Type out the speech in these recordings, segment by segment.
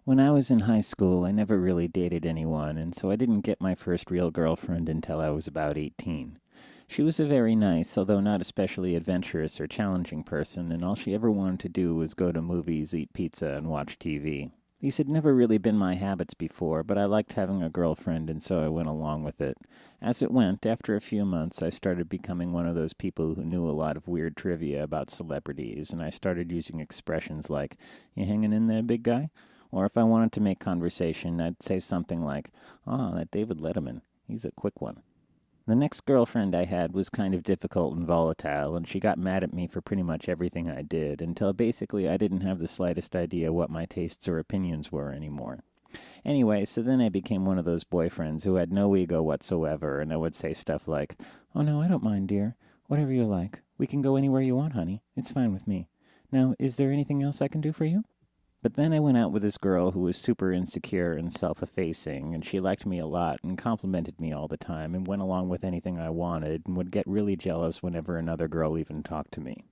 When I was in high school, I never really dated anyone, and so I didn't get my first real girlfriend until I was about 18. She was a very nice, although not especially adventurous or challenging person, and all she ever wanted to do was go to movies, eat pizza, and watch TV. These had never really been my habits before, but I liked having a girlfriend, and so I went along with it. As it went, after a few months, I started becoming one of those people who knew a lot of weird trivia about celebrities, and I started using expressions like, "You hanging in there, big guy?" Or if I wanted to make conversation, I'd say something like, "Oh, that David Letterman, he's a quick one." The next girlfriend I had was kind of difficult and volatile, and she got mad at me for pretty much everything I did, until basically I didn't have the slightest idea what my tastes or opinions were anymore. Anyway, so then I became one of those boyfriends who had no ego whatsoever, and I would say stuff like, "Oh no, I don't mind, dear. Whatever you like. We can go anywhere you want, honey. It's fine with me. Now, is there anything else I can do for you?" But then I went out with this girl who was super insecure and self effacing, and she liked me a lot and complimented me all the time and went along with anything I wanted and would get really jealous whenever another girl even talked to me.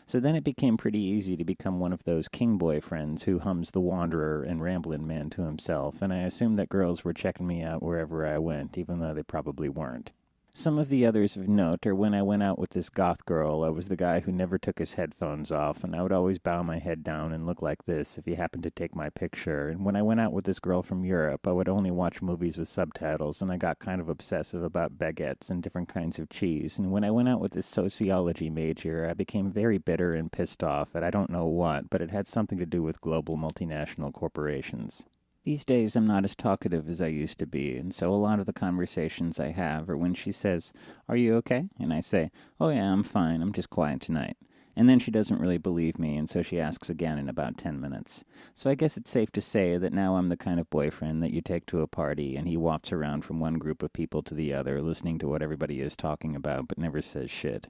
So then it became pretty easy to become one of those king boyfriends who hums the Wanderer and Ramblin' Man to himself, and I assumed that girls were checking me out wherever I went, even though they probably weren't. Some of the others of note are when I went out with this goth girl, I was the guy who never took his headphones off, and I would always bow my head down and look like this if he happened to take my picture. And when I went out with this girl from Europe, I would only watch movies with subtitles, and I got kind of obsessive about baguettes and different kinds of cheese. And when I went out with this sociology major, I became very bitter and pissed off at I don't know what, but it had something to do with global multinational corporations. These days, I'm not as talkative as I used to be, and so a lot of the conversations I have are when she says, "Are you okay?" And I say, "Oh, yeah, I'm fine. I'm just quiet tonight." And then she doesn't really believe me, and so she asks again in about 10 minutes. So I guess it's safe to say that now I'm the kind of boyfriend that you take to a party, and he wafts around from one group of people to the other, listening to what everybody is talking about, but never says shit.